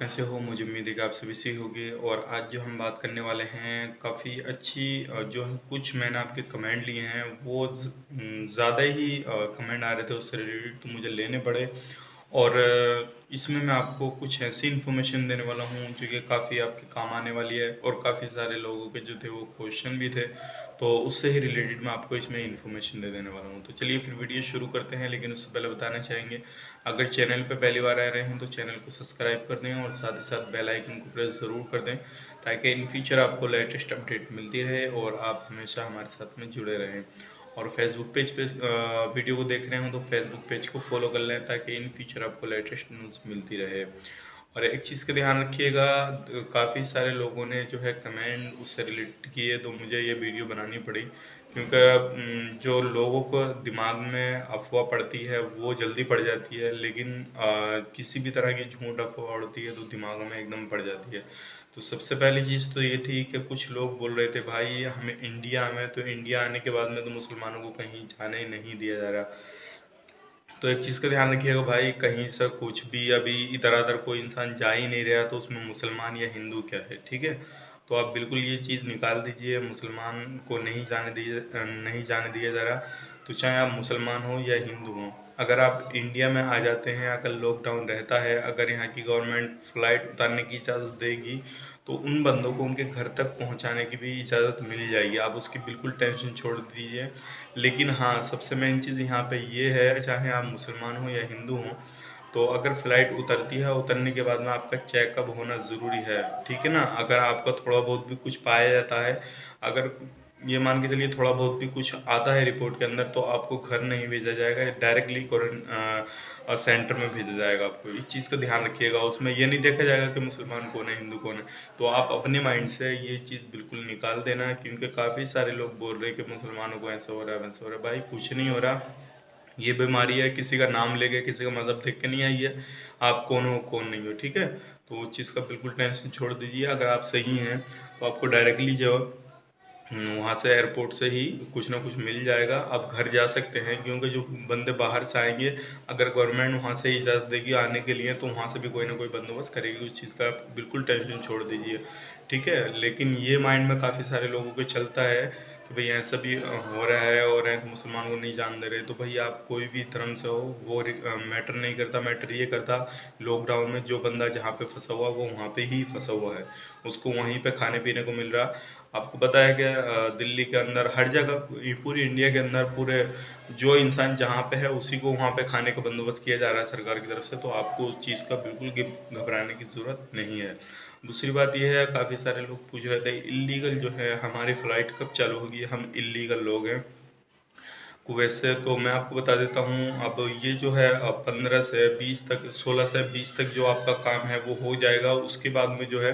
कैसे हो? मुझे उम्मीद है कि आप सभी सही होंगे। और आज जो हम बात करने वाले हैं काफ़ी अच्छी जो है कुछ मैंने आपके कमेंट लिए हैं वो ज़्यादा ही कमेंट आ रहे थे उससे रिलेटेड, तो मुझे लेने पड़े। और इसमें मैं आपको कुछ ऐसी इन्फॉर्मेशन देने वाला हूँ जो कि काफ़ी आपके काम आने वाली है, और काफ़ी सारे लोगों के जो थे वो क्वेश्चन भी थे, तो उससे ही रिलेटेड मैं आपको इसमें इन्फॉर्मेशन दे देने वाला हूँ। तो चलिए फिर वीडियो शुरू करते हैं, लेकिन उससे पहले बताना चाहेंगे अगर चैनल पे पहली बार आ रहे हैं तो चैनल को सब्सक्राइब कर दें और साथ ही साथ बेल आइकन को प्रेस ज़रूर कर दें, ताकि इन फ्यूचर आपको लेटेस्ट अपडेट मिलती रहे और आप हमेशा हमारे साथ में जुड़े रहें। और फेसबुक पेज पे वीडियो को देख रहे हो तो फेसबुक पेज को फॉलो कर लें, ताकि इन फ्यूचर आपको लेटेस्ट न्यूज़ मिलती रहे। और एक चीज़ का ध्यान रखिएगा, काफ़ी सारे लोगों ने जो है कमेंट उससे रिलेटेड किए, तो मुझे ये वीडियो बनानी पड़ी, क्योंकि जो लोगों को दिमाग में अफवाह पड़ती है वो जल्दी पड़ जाती है, लेकिन किसी भी तरह की झूठ अफवाह उड़ती है तो दिमागों में एकदम पड़ जाती है। तो सबसे पहली चीज़ तो ये थी कि कुछ लोग बोल रहे थे भाई हमें इंडिया में, तो इंडिया आने के बाद में तो मुसलमानों को कहीं जाने ही नहीं दिया जा रहा। तो एक चीज़ का ध्यान रखिएगा भाई, कहीं से कुछ भी अभी इधर उधर कोई इंसान जा ही नहीं रहा, तो उसमें मुसलमान या हिंदू क्या है, ठीक है। तो आप बिल्कुल ये चीज़ निकाल दीजिए, मुसलमान को नहीं जाने दिया जा रहा। तो चाहे आप मुसलमान हो या हिंदू हो, अगर आप इंडिया में आ जाते हैं, अगर लॉकडाउन रहता है, अगर यहाँ की गवर्नमेंट फ़्लाइट उतारने की इजाज़त देगी, तो उन बंदों को उनके घर तक पहुँचाने की भी इजाज़त मिल जाएगी। आप उसकी बिल्कुल टेंशन छोड़ दीजिए। लेकिन हाँ, सबसे मेन चीज़ यहाँ पे ये है, चाहे आप मुसलमान हो या हिंदू हो, तो अगर फ़्लाइट उतरती है, उतरने के बाद में आपका चेकअप होना ज़रूरी है, ठीक है ना। अगर आपका थोड़ा बहुत भी कुछ पाया जाता है, अगर ये मान के चलिए थोड़ा बहुत भी कुछ आता है रिपोर्ट के अंदर, तो आपको घर नहीं भेजा जाएगा, डायरेक्टली सेंटर में भेजा जाएगा आपको। इस चीज़ का ध्यान रखिएगा, उसमें ये नहीं देखा जाएगा कि मुसलमान कौन है हिंदू कौन है। तो आप अपने माइंड से ये चीज़ बिल्कुल निकाल देना, क्योंकि काफ़ी सारे लोग बोल रहे हैं कि मुसलमानों को ऐसा हो रहा है वैसा हो रहा है। भाई कुछ नहीं हो रहा, ये बीमारी है किसी का नाम लेके, किसी का मज़हब देख के नहीं आई है। आप कौन हो कौन नहीं हो, ठीक है। तो उस चीज़ का बिल्कुल टेंशन छोड़ दीजिए। अगर आप सही हैं तो आपको डायरेक्टली जो वहाँ से एयरपोर्ट से ही कुछ ना कुछ मिल जाएगा, आप घर जा सकते हैं। क्योंकि जो बंदे बाहर से आएंगे, अगर गवर्नमेंट वहाँ से इजाज़त देगी आने के लिए, तो वहाँ से भी कोई ना कोई बंदोबस्त करेगी। उस चीज़ का आप बिल्कुल टेंशन छोड़ दीजिए, ठीक है। लेकिन ये माइंड में काफ़ी सारे लोगों को चलता है कि भाई ऐसा भी हो रहा है और मुसलमान को नहीं जान दे रहे। तो भाई आप कोई भी धर्म से हो वो मैटर नहीं करता। मैटर ये करता, लॉकडाउन में जो बंदा जहाँ पे फंसा हुआ वो वहाँ पे ही फंसा हुआ है, उसको वहीं पे खाने पीने को मिल रहा। आपको पता है कि दिल्ली के अंदर हर जगह, पूरी इंडिया के अंदर, पूरे जो इंसान जहाँ पे है उसी को वहाँ पे खाने का बंदोबस्त किया जा रहा है सरकार की तरफ से। तो आपको उस चीज़ का बिल्कुल घबराने की ज़रूरत नहीं है। दूसरी बात यह है, काफ़ी सारे लोग पूछ रहे थे इलीगल जो है हमारी फ़्लाइट कब चालू होगी, हम इलीगल लोग हैं कुवैत से। तो मैं आपको बता देता हूँ, अब ये जो है 15 से 20 तक, 16 से 20 तक जो आपका काम है वो हो जाएगा। उसके बाद में जो है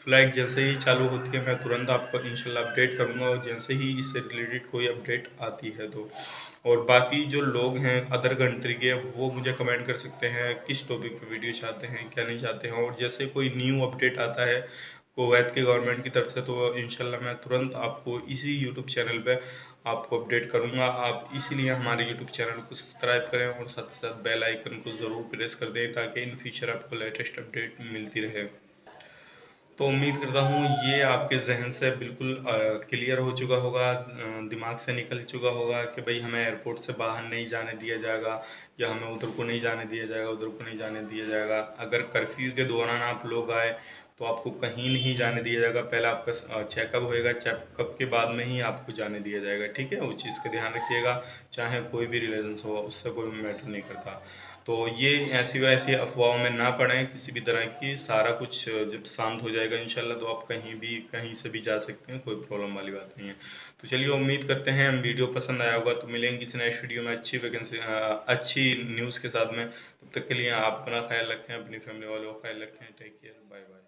फ़्लाइट जैसे ही चालू होती है मैं तुरंत आपको इंशाल्लाह अपडेट करूँगा, और जैसे ही इससे रिलेटेड कोई अपडेट आती है तो। और बाकी जो लोग हैं अदर कंट्री के, वो मुझे कमेंट कर सकते हैं किस टॉपिक पे वीडियो चाहते हैं क्या नहीं चाहते हैं। और जैसे कोई न्यू अपडेट आता है कुवैत की गवर्नमेंट की तरफ से, तो इंशाल्लाह मैं तुरंत आपको इसी यूट्यूब चैनल पे आपको अपडेट करूँगा। आप इसीलिए हमारे यूट्यूब चैनल को सब्सक्राइब करें और साथ ही साथ बेल आइकन को ज़रूर प्रेस कर दें, ताकि इन फ्यूचर आपको लेटेस्ट अपडेट मिलती रहे। तो उम्मीद करता हूँ ये आपके जहन से बिल्कुल क्लियर हो चुका होगा, दिमाग से निकल चुका होगा कि भाई हमें एयरपोर्ट से बाहर नहीं जाने दिया जाएगा, या हमें उधर को नहीं जाने दिया जाएगा, उधर को नहीं जाने दिया जाएगा। अगर कर्फ्यू के दौरान आप लोग आए तो आपको कहीं नहीं जाने दिया जाएगा। पहले आपका चेकअप होएगा, चेकअप के बाद में ही आपको जाने दिया जाएगा, ठीक है। उस चीज़ का ध्यान रखिएगा, चाहे कोई भी रिलीजन हो, उससे कोई मैटर नहीं करता। तो ये ऐसी वैसी अफवाहों में ना पड़ें किसी भी तरह की। सारा कुछ जब शांत हो जाएगा इंशाल्लाह, तो आप कहीं भी कहीं से भी जा सकते हैं, कोई प्रॉब्लम वाली बात नहीं है। तो चलिए, उम्मीद करते हैं वीडियो पसंद आया होगा। तो मिलेंगे किसी नेक्स्ट वीडियो में अच्छी वैकेंसी अच्छी न्यूज़ के साथ में। तब तक के लिए आप अपना ख्याल रखें, अपनी फैमिली वालों का ख्याल रखें। Take care, bye bye.